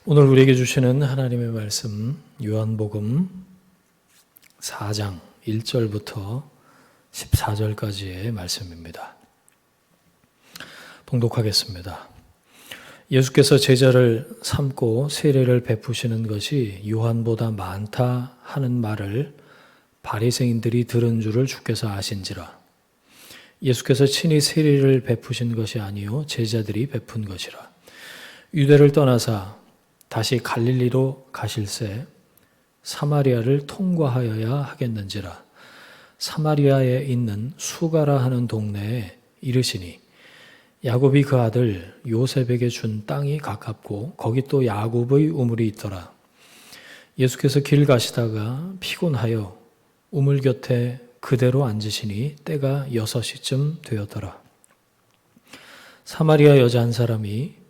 오늘 우리에게 주시는 하나님의 말씀 요한복음 4장 1절부터 14절까지의 말씀입니다. 봉독하겠습니다. 예수께서 제자를 삼고 세례를 베푸시는 것이 요한보다 많다 하는 말을 바리새인들이 들은 줄을 주께서 아신지라. 예수께서 친히 세례를 베푸신 것이 아니요 제자들이 베푼 것이라. 유대를 떠나사 다시 갈릴리로 가실새 사마리아를 통과하여야 하겠는지라. 사마리아에 있는 수가라 하는 동네에 이르시니 야곱이 그 아들 요셉에게 준 땅이 가깝고 거기 또 야곱의 우물이 있더라. 예수께서 길 가시다가 피곤하여 우물 곁에 그대로 앉으시니 때가 6시쯤 되었더라. 사마리아 여자 한 사람이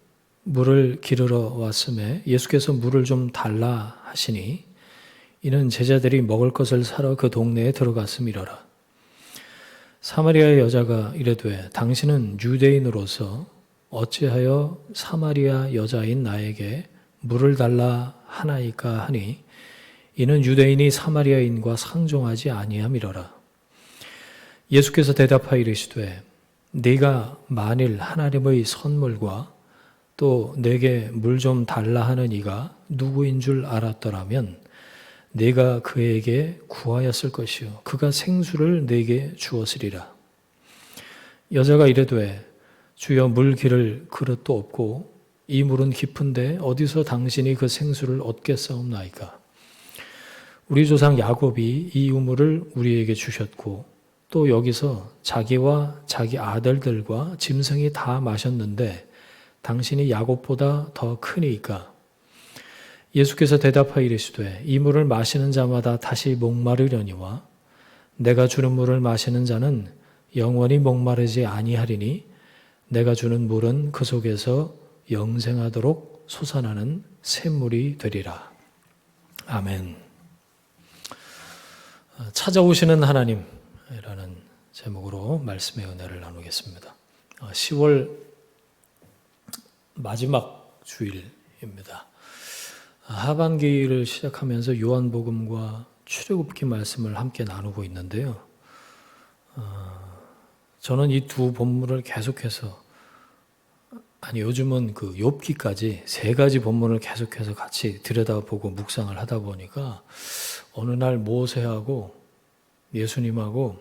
물을 기르러 왔음에 예수께서 물을 좀 달라 하시니 이는 제자들이 먹을 것을 사러 그 동네에 들어갔음이러라. 사마리아 여자가 이르되 당신은 유대인으로서 어찌하여 사마리아 여자인 나에게 물을 달라 하나이까 하니 이는 유대인이 사마리아인과 상종하지 아니함이러라. 예수께서 대답하여 이르시되 네가 만일 하나님의 선물과 또 내게 물 좀 달라 하는 이가 누구인 줄 알았더라면 내가 그에게 구하였을 것이요 그가 생수를 내게 주었으리라. 여자가 이르되 주여 물 기를 그릇도 없고 이 물은 깊은데 어디서 당신이 그 생수를 얻겠사옵나이까. 우리 조상 야곱이 이 우물을 우리에게 주셨고 또 여기서 자기와 자기 아들들과 짐승이 다 마셨는데 당신이 야곱보다 더 크니까. 예수께서 대답하여 이르시되 이 물을 마시는 자마다 다시 목마르려니와 내가 주는 물을 마시는 자는 영원히 목마르지 아니하리니 내가 주는 물은 그 속에서 영생하도록 솟아나는 샘물이 되리라. 아멘. 찾아오시는 하나님이라는 제목으로 말씀의 은혜를 나누겠습니다. 10월 마지막 주일입니다. 하반기를 시작하면서 요한복음과 출애굽기 말씀을 함께 나누고 있는데요. 저는 이 두 본문을 계속해서 요즘은 그 욥기까지 3가지 본문을 계속해서 같이 들여다보고 묵상을 하다 보니까 어느 날 모세하고 예수님하고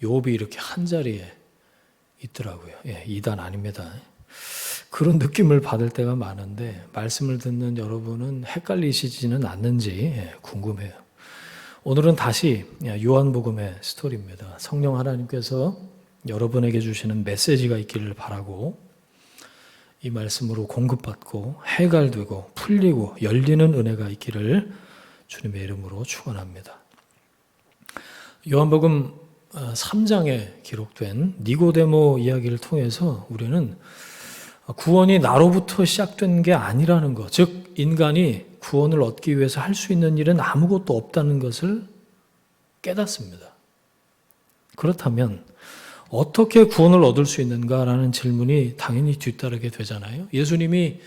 욥이 이렇게 한 자리에 있더라고요. 이단 아닙니다. 그런 느낌을 받을 때가 많은데 말씀을 듣는 여러분은 헷갈리시지는 않는지 궁금해요. 오늘은 다시 요한복음의 스토리입니다. 성령 하나님께서 여러분에게 주시는 메시지가 있기를 바라고 이 말씀으로 공급받고 해갈되고 풀리고 열리는 은혜가 있기를 주님의 이름으로 축원합니다. 요한복음 3장에 기록된 니고데모 이야기를 통해서 우리는 구원이 나로부터 시작된 게 아니라는 것, 즉 인간이 구원을 얻기 위해서 할 수 있는 일은 아무것도 없다는 것을 깨닫습니다. 그렇다면 어떻게 구원을 얻을 수 있는가라는 질문이 당연히 뒤따르게 되잖아요. 예수님이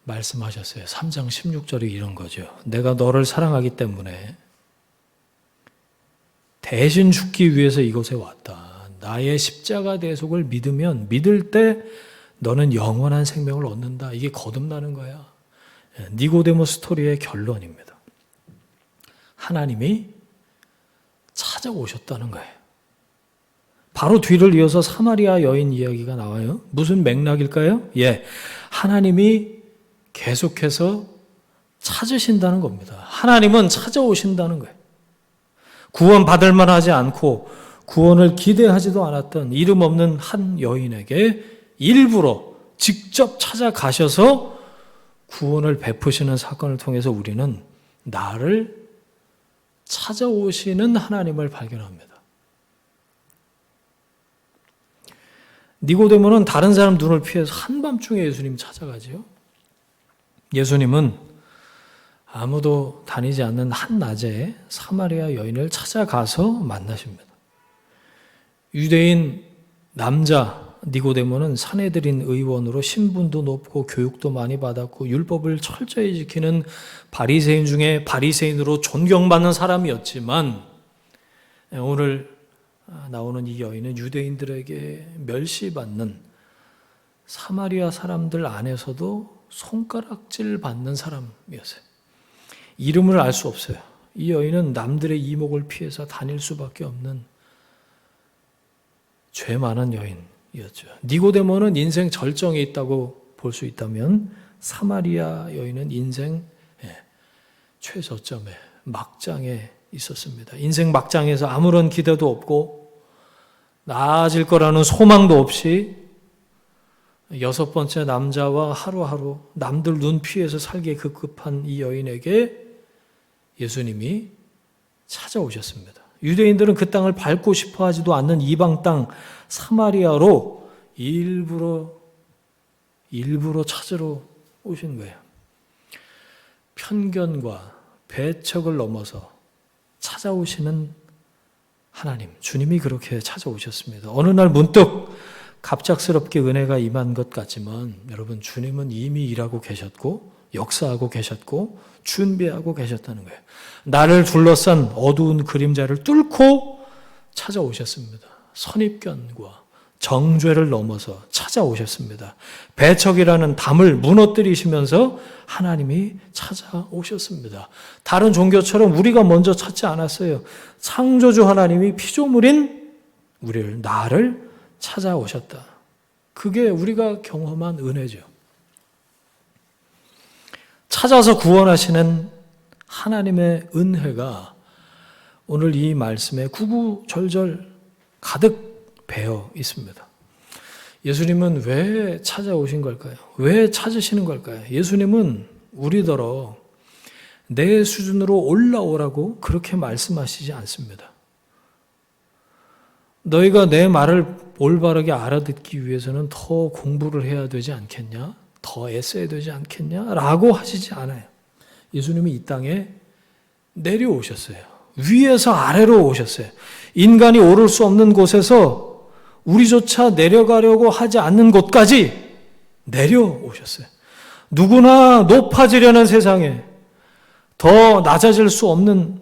말씀하셨어요. 3장 16절이 이런 거죠. 내가 너를 사랑하기 때문에 대신 죽기 위해서 이곳에 왔다. 나의 십자가 대속을 믿으면 믿을 때 너는 영원한 생명을 얻는다. 이게 거듭나는 거야. 니고데모 스토리의 결론입니다. 하나님이 찾아오셨다는 거예요. 바로 뒤를 이어서 사마리아 여인 이야기가 나와요. 무슨 맥락일까요? 하나님이 계속해서 찾으신다는 겁니다. 하나님은 찾아오신다는 거예요. 구원받을 만하지 않고 구원을 기대하지도 않았던 이름 없는 한 여인에게 일부러 직접 찾아가셔서 구원을 베푸시는 사건을 통해서 우리는 나를 찾아오시는 하나님을 발견합니다. 니고데모는 다른 사람 눈을 피해서 한밤중에 예수님 찾아가죠. 예수님은 아무도 다니지 않는 한낮에 사마리아 여인을 찾아가서 만나십니다. 유대인 남자 니고데모는 사내들인 의원으로 신분도 높고 교육도 많이 받았고 율법을 철저히 지키는 바리새인 중에 바리새인으로 존경받는 사람이었지만 오늘 나오는 이 여인은 유대인들에게 멸시받는 사마리아 사람들 안에서도 손가락질 받는 사람이었어요. 이름을 알 수 없어요. 이 여인은 남들의 이목을 피해서 다닐 수밖에 없는 죄 많은 여인이었죠. 니고데모는 인생 절정에 있다고 볼 수 있다면 사마리아 여인은 인생 최저점에 막장에 있었습니다. 인생 막장에서 아무런 기대도 없고 나아질 거라는 소망도 없이 6번째 남자와 하루하루 남들 눈 피해서 살기에 급급한 이 여인에게 예수님이 찾아오셨습니다. 유대인들은 그 땅을 밟고 싶어 하지도 않는 이방 땅 사마리아로 일부러 찾으러 오신 거예요. 편견과 배척을 넘어서 찾아오시는 하나님, 주님이 그렇게 찾아오셨습니다. 어느 날 문득 갑작스럽게 은혜가 임한 것 같지만 여러분, 주님은 이미 일하고 계셨고 역사하고 계셨고 준비하고 계셨다는 거예요. 나를 둘러싼 어두운 그림자를 뚫고 찾아오셨습니다. 선입견과 정죄를 넘어서 찾아오셨습니다. 배척이라는 담을 무너뜨리시면서 하나님이 찾아오셨습니다. 다른 종교처럼 우리가 먼저 찾지 않았어요. 창조주 하나님이 피조물인 나를 찾아오셨다. 그게 우리가 경험한 은혜죠. 찾아서 구원하시는 하나님의 은혜가 오늘 이 말씀에 구구절절 가득 배어 있습니다. 예수님은 왜 찾아오신 걸까요? 왜 찾으시는 걸까요? 예수님은 우리더러 내 수준으로 올라오라고 그렇게 말씀하시지 않습니다. 너희가 내 말을 올바르게 알아듣기 위해서는 더 공부를 해야 되지 않겠냐? 더 애써야 되지 않겠냐? 라고 하시지 않아요. 예수님이 이 땅에 내려오셨어요. 위에서 아래로 오셨어요. 인간이 오를 수 없는 곳에서 우리조차 내려가려고 하지 않는 곳까지 내려오셨어요. 누구나 높아지려는 세상에 더 낮아질 수 없는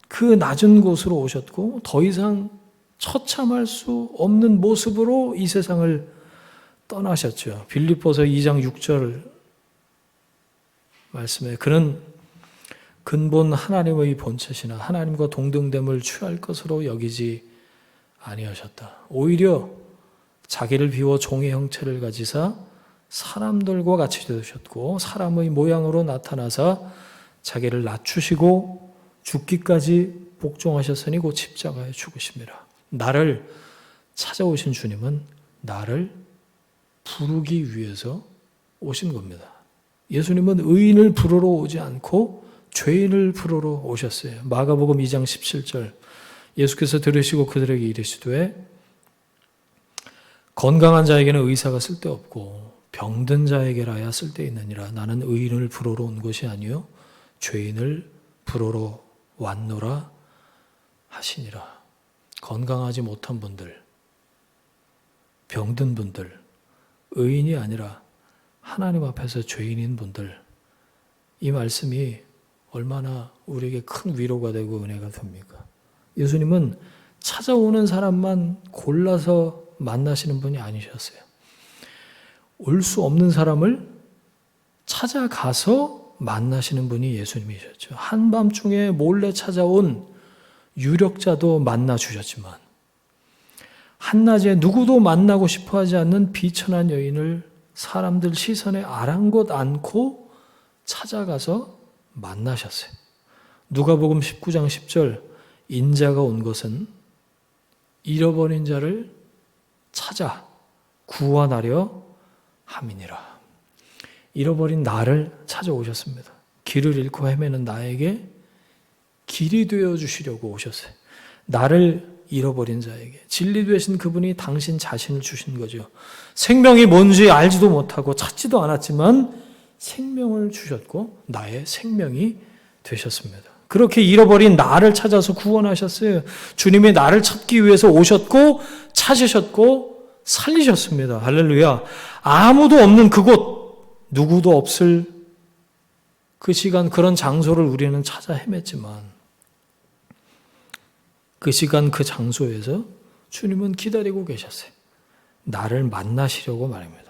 그 낮은 곳으로 오셨고 더 이상 처참할 수 없는 모습으로 이 세상을 떠나셨죠. 빌립보서 2장 6절 말씀에 그는 근본 하나님의 본체시나 하나님과 동등됨을 취할 것으로 여기지 아니하셨다. 오히려 자기를 비워 종의 형체를 가지사 사람들과 같이 되셨고 사람의 모양으로 나타나사 자기를 낮추시고 죽기까지 복종하셨으니 곧 십자가에 죽으심이라. 나를 찾아오신 주님은 나를 부르기 위해서 오신 겁니다. 예수님은 의인을 부르러 오지 않고 죄인을 부르러 오셨어요. 마가복음 2장 17절 예수께서 들으시고 그들에게 이르시되 건강한 자에게는 의사가 쓸데없고 병든 자에게라야 쓸데있느니라. 나는 의인을 부르러 온 것이 아니요 죄인을 부르러 왔노라 하시니라. 건강하지 못한 분들, 병든 분들, 의인이 아니라 하나님 앞에서 죄인인 분들, 이 말씀이 얼마나 우리에게 큰 위로가 되고 은혜가 됩니까? 예수님은 찾아오는 사람만 골라서 만나시는 분이 아니셨어요. 올 수 없는 사람을 찾아가서 만나시는 분이 예수님이셨죠. 한밤중에 몰래 찾아온 유력자도 만나주셨지만 한낮에 누구도 만나고 싶어하지 않는 비천한 여인을 사람들 시선에 아랑곳 않고 찾아가서 만나셨어요. 누가복음 19장 10절 인자가 온 것은 잃어버린 자를 찾아 구원하려 함이니라. 잃어버린 나를 찾아오셨습니다. 길을 잃고 헤매는 나에게 길이 되어주시려고 오셨어요. 나를 잃어버린 자에게 진리 되신 그분이 당신 자신을 주신 거죠. 생명이 뭔지 알지도 못하고 찾지도 않았지만 생명을 주셨고 나의 생명이 되셨습니다. 그렇게 잃어버린 나를 찾아서 구원하셨어요. 주님이 나를 찾기 위해서 오셨고 찾으셨고 살리셨습니다. 할렐루야. 아무도 없는 그곳, 누구도 없을 그 시간, 그런 장소를 우리는 찾아 헤맸지만 그 시간, 그 장소에서 주님은 기다리고 계셨어요. 나를 만나시려고 말입니다.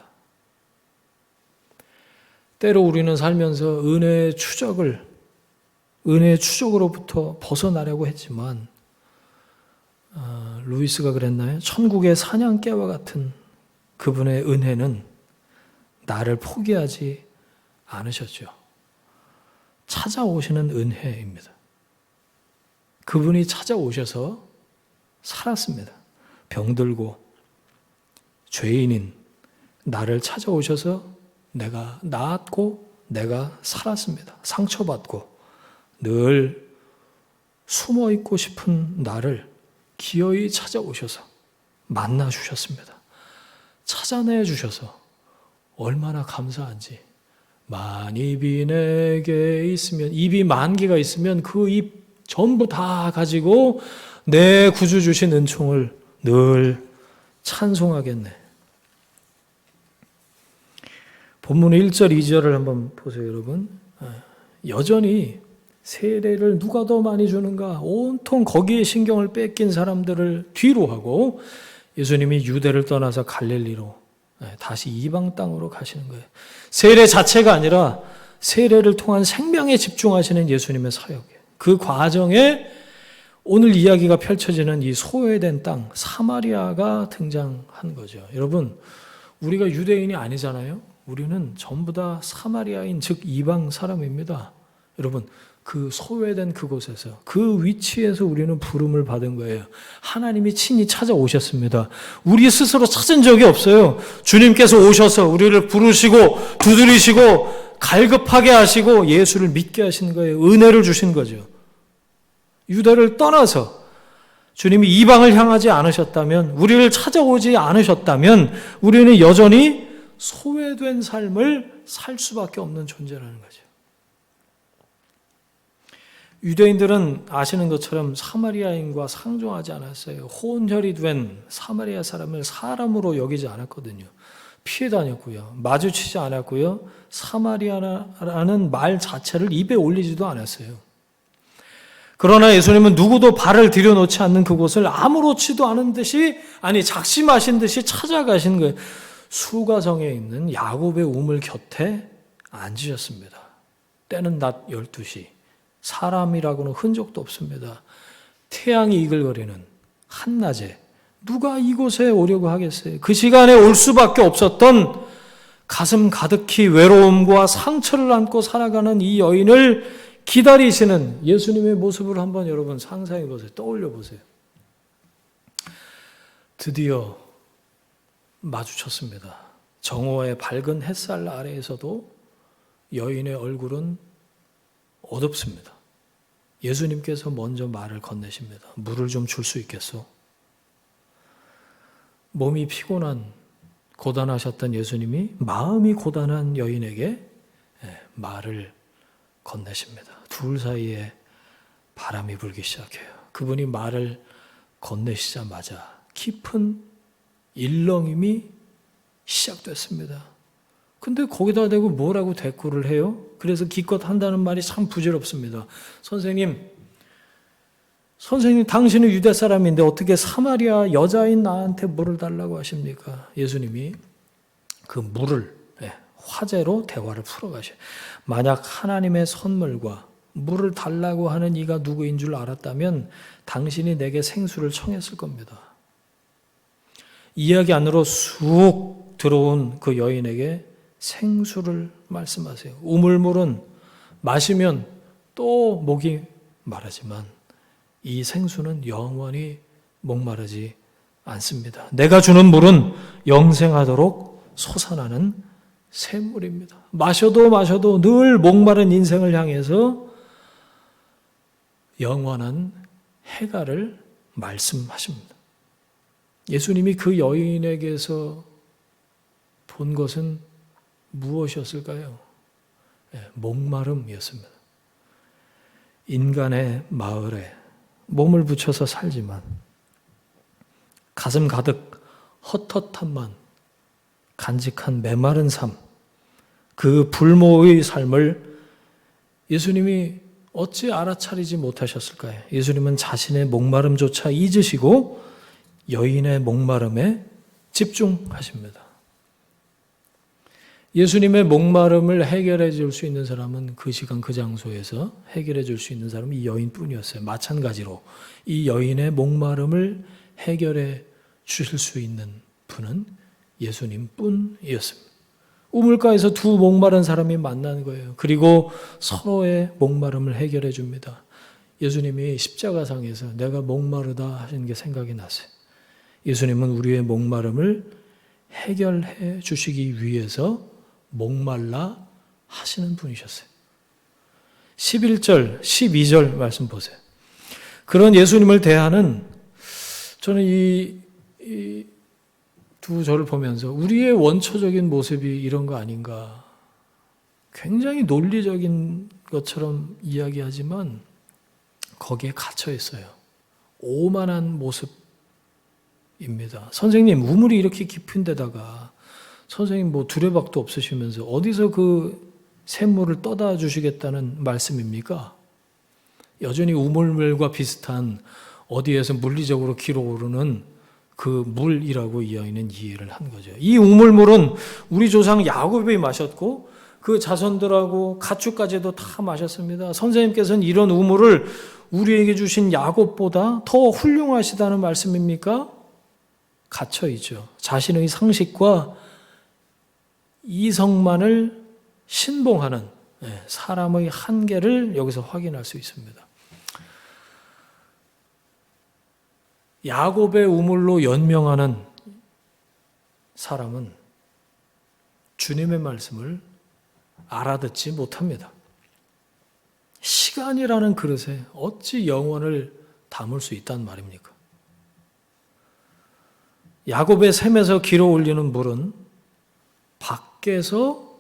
때로 우리는 살면서 은혜의 추적으로부터 벗어나려고 했지만 루이스가 그랬나요? 천국의 사냥개와 같은 그분의 은혜는 나를 포기하지 않으셨죠. 찾아오시는 은혜입니다. 그분이 찾아오셔서 살았습니다. 병들고 죄인인 나를 찾아오셔서 내가 나았고 내가 살았습니다. 상처받고 늘 숨어있고 싶은 나를 기어이 찾아오셔서 만나주셨습니다. 찾아내 주셔서 얼마나 감사한지. 만 입이 내게 있으면, 입이 만 개가 있으면 그 입 전부 다 가지고 내 구주 주신 은총을 늘 찬송하겠네. 본문 1절, 2절을 한번 보세요, 여러분. 여전히 세례를 누가 더 많이 주는가? 온통 거기에 신경을 뺏긴 사람들을 뒤로 하고 예수님이 유대를 떠나서 갈릴리로 다시 이방 땅으로 가시는 거예요. 세례 자체가 아니라 세례를 통한 생명에 집중하시는 예수님의 사역이에요. 그 과정에 오늘 이야기가 펼쳐지는 이 소외된 땅 사마리아가 등장한 거죠. 여러분, 우리가 유대인이 아니잖아요. 우리는 전부 다 사마리아인, 즉 이방 사람입니다. 여러분, 그 소외된 그곳에서, 그 위치에서 우리는 부름을 받은 거예요. 하나님이 친히 찾아오셨습니다. 우리 스스로 찾은 적이 없어요. 주님께서 오셔서 우리를 부르시고 두드리시고 갈급하게 하시고 예수를 믿게 하신 거예요. 은혜를 주신 거죠. 유대를 떠나서 주님이 이방을 향하지 않으셨다면, 우리를 찾아오지 않으셨다면 우리는 여전히 소외된 삶을 살 수밖에 없는 존재라는 거죠. 유대인들은 아시는 것처럼 사마리아인과 상종하지 않았어요. 혼혈이 된 사마리아 사람을 사람으로 여기지 않았거든요. 피해 다녔고요. 마주치지 않았고요. 사마리아라는 말 자체를 입에 올리지도 않았어요. 그러나 예수님은 누구도 발을 들여놓지 않는 그곳을 아무렇지도 않은 듯이, 아니 작심하신 듯이 찾아가신 거예요. 수가성에 있는 야곱의 우물 곁에 앉으셨습니다. 때는 낮 12시. 사람이라고는 흔적도 없습니다. 태양이 이글거리는 한낮에 누가 이곳에 오려고 하겠어요? 그 시간에 올 수밖에 없었던 가슴 가득히 외로움과 상처를 안고 살아가는 이 여인을 기다리시는 예수님의 모습을 한번 여러분 상상해 보세요. 떠올려 보세요. 드디어 마주쳤습니다. 정오의 밝은 햇살 아래에서도 여인의 얼굴은 어둡습니다. 예수님께서 먼저 말을 건네십니다. 물을 좀 줄 수 있겠소? 몸이 피곤한, 고단하셨던 예수님이 마음이 고단한 여인에게 말을 건네십니다. 둘 사이에 바람이 불기 시작해요. 그분이 말을 건네시자마자 깊은 일렁임이 시작됐습니다. 근데 거기다 대고 뭐라고 대꾸를 해요? 그래서 기껏 한다는 말이 참 부질없습니다. 선생님 당신은 유대 사람인데 어떻게 사마리아 여자인 나한테 물을 달라고 하십니까? 예수님이 그 물을 화제로 대화를 풀어가셔요. 만약 하나님의 선물과 물을 달라고 하는 이가 누구인 줄 알았다면 당신이 내게 생수를 청했을 겁니다. 이야기 안으로 쑥 들어온 그 여인에게 생수를 말씀하세요. 우물물은 마시면 또 목이 마르지만 이 생수는 영원히 목마르지 않습니다. 내가 주는 물은 영생하도록 솟아나는 샘물입니다. 마셔도 늘 목마른 인생을 향해서 영원한 해가를 말씀하십니다. 예수님이 그 여인에게서 본 것은 무엇이었을까요? 목마름이었습니다. 인간의 마을에 몸을 붙여서 살지만 가슴 가득 헛헛함만, 간직한 메마른 삶, 그 불모의 삶을 예수님이 어찌 알아차리지 못하셨을까요? 예수님은 자신의 목마름조차 잊으시고 여인의 목마름에 집중하십니다. 예수님의 목마름을 해결해 줄 수 있는 사람은 그 시간 그 장소에서 해결해 줄 수 있는 사람은 이 여인뿐이었어요. 마찬가지로 이 여인의 목마름을 해결해 주실 수 있는 분은 예수님뿐이었습니다. 우물가에서 두 목마른 사람이 만난 거예요. 그리고 서로의 목마름을 해결해 줍니다. 예수님이 십자가상에서 내가 목마르다 하시는 게 생각이 났어요. 예수님은 우리의 목마름을 해결해 주시기 위해서 목말라 하시는 분이셨어요. 11절, 12절 말씀 보세요. 그런 예수님을 대하는, 저는 이 두 절을 보면서 우리의 원초적인 모습이 이런 거 아닌가. 굉장히 논리적인 것처럼 이야기하지만 거기에 갇혀 있어요. 오만한 모습입니다. 선생님, 우물이 이렇게 깊은 데다가 선생님 뭐 두레박도 없으시면서 어디서 그 샘물을 떠다 주시겠다는 말씀입니까? 여전히 우물물과 비슷한 어디에서 물리적으로 기어오르는 그 물이라고 이 아이는 이해를 한 거죠. 이 우물물은 우리 조상 야곱이 마셨고 그 자손들하고 가축까지도 다 마셨습니다. 선생님께서는 이런 우물을 우리에게 주신 야곱보다 더 훌륭하시다는 말씀입니까? 갇혀있죠. 자신의 상식과 이성만을 신봉하는 사람의 한계를 여기서 확인할 수 있습니다. 야곱의 우물로 연명하는 사람은 주님의 말씀을 알아듣지 못합니다. 시간이라는 그릇에 어찌 영혼을 담을 수 있단 말입니까? 야곱의 샘에서 길어 올리는 물은 밖에서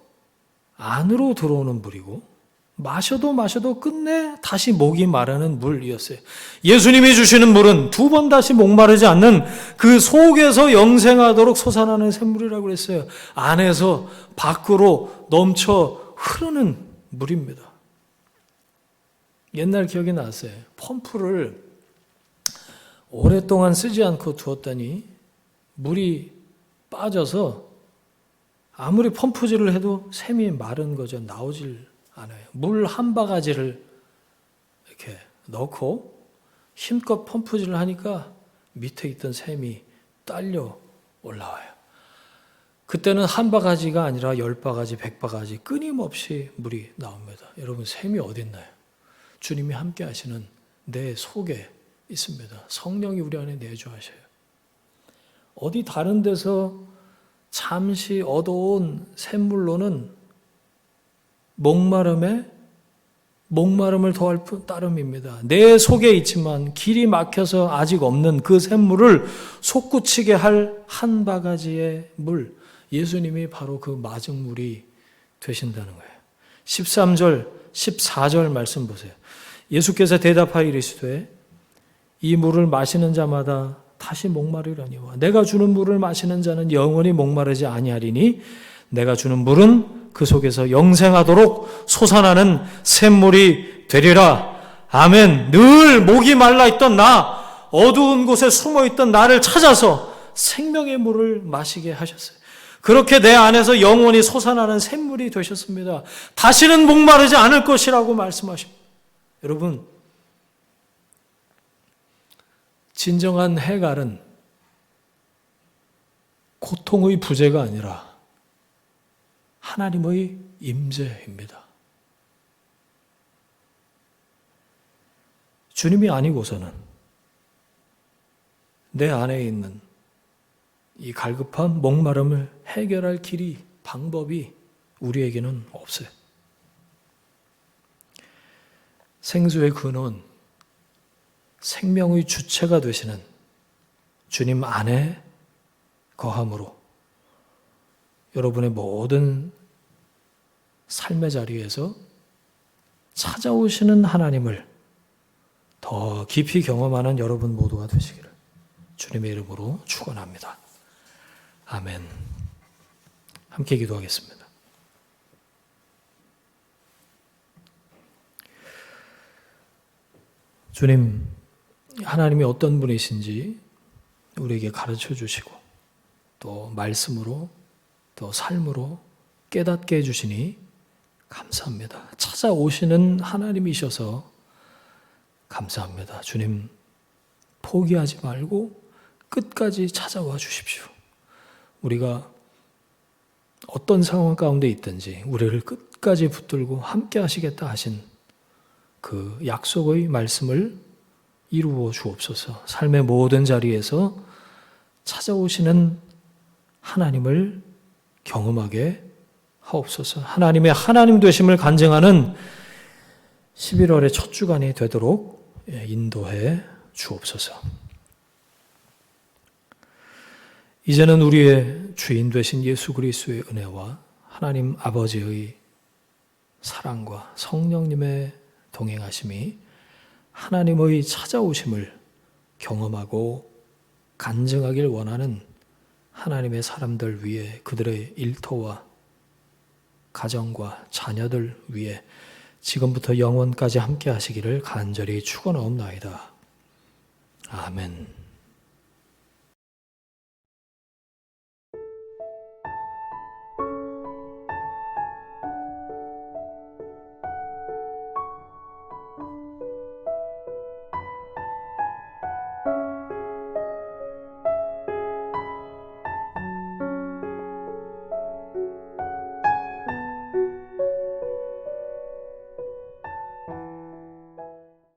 안으로 들어오는 물이고 마셔도 끝내 다시 목이 마르는 물이었어요. 예수님이 주시는 물은 두 번 다시 목마르지 않는 그 속에서 영생하도록 솟아나는 샘물이라고 그랬어요. 안에서 밖으로 넘쳐 흐르는 물입니다. 옛날 기억이 났어요. 펌프를 오랫동안 쓰지 않고 두었더니 물이 빠져서 아무리 펌프질을 해도 샘이 마른 거죠. 나오질 않아요. 물 한 바가지를 이렇게 넣고 힘껏 펌프질을 하니까 밑에 있던 샘이 딸려 올라와요. 그때는 한 바가지가 아니라 10바가지, 100바가지 끊임없이 물이 나옵니다. 여러분, 샘이 어디 있나요? 주님이 함께 하시는 내 속에 있습니다. 성령이 우리 안에 내주하셔요. 어디 다른 데서 잠시 얻어온 샘물로는 목마름을 더할 따름입니다. 내 속에 있지만 길이 막혀서 아직 없는 그 샘물을 솟구치게 할 한 바가지의 물, 예수님이 바로 그 마증물이 되신다는 거예요. 13절, 14절 말씀 보세요. 예수께서 대답하여 이르시되 이 물을 마시는 자마다 다시 목마르려니와 내가 주는 물을 마시는 자는 영원히 목마르지 아니하리니 내가 주는 물은 그 속에서 영생하도록 솟아나는 샘물이 되리라. 아멘. 늘 목이 말라있던 나, 어두운 곳에 숨어있던 나를 찾아서 생명의 물을 마시게 하셨어요. 그렇게 내 안에서 영원히 솟아나는 샘물이 되셨습니다. 다시는 목마르지 않을 것이라고 말씀하십니다. 여러분, 진정한 해갈은 고통의 부재가 아니라 하나님의 임재입니다. 주님이 아니고서는 내 안에 있는 이 갈급한 목마름을 해결할 길이, 방법이 우리에게는 없어요. 생수의 근원, 생명의 주체가 되시는 주님 안에 거함으로 여러분의 모든 삶의 자리에서 찾아오시는 하나님을 더 깊이 경험하는 여러분 모두가 되시기를 주님의 이름으로 축원합니다. 아멘. 함께 기도하겠습니다. 주님, 하나님이 어떤 분이신지 우리에게 가르쳐 주시고 또 말씀으로 또 삶으로 깨닫게 해주시니 감사합니다. 찾아오시는 하나님이셔서 감사합니다. 주님, 포기하지 말고 끝까지 찾아와 주십시오. 우리가 어떤 상황 가운데 있든지 우리를 끝까지 붙들고 함께 하시겠다 하신 그 약속의 말씀을 이루어 주옵소서. 삶의 모든 자리에서 찾아오시는 하나님을 경험하게 하옵소서. 하나님의 하나님 되심을 간증하는 11월의 첫 주간이 되도록 인도해 주옵소서. 이제는 우리의 주인 되신 예수 그리스도의 은혜와 하나님 아버지의 사랑과 성령님의 동행하심이 하나님의 찾아오심을 경험하고 간증하길 원하는 하나님의 사람들 위에, 그들의 일터와 가정과 자녀들 위에 지금부터 영원까지 함께 하시기를 간절히 축원하옵나이다. 아멘.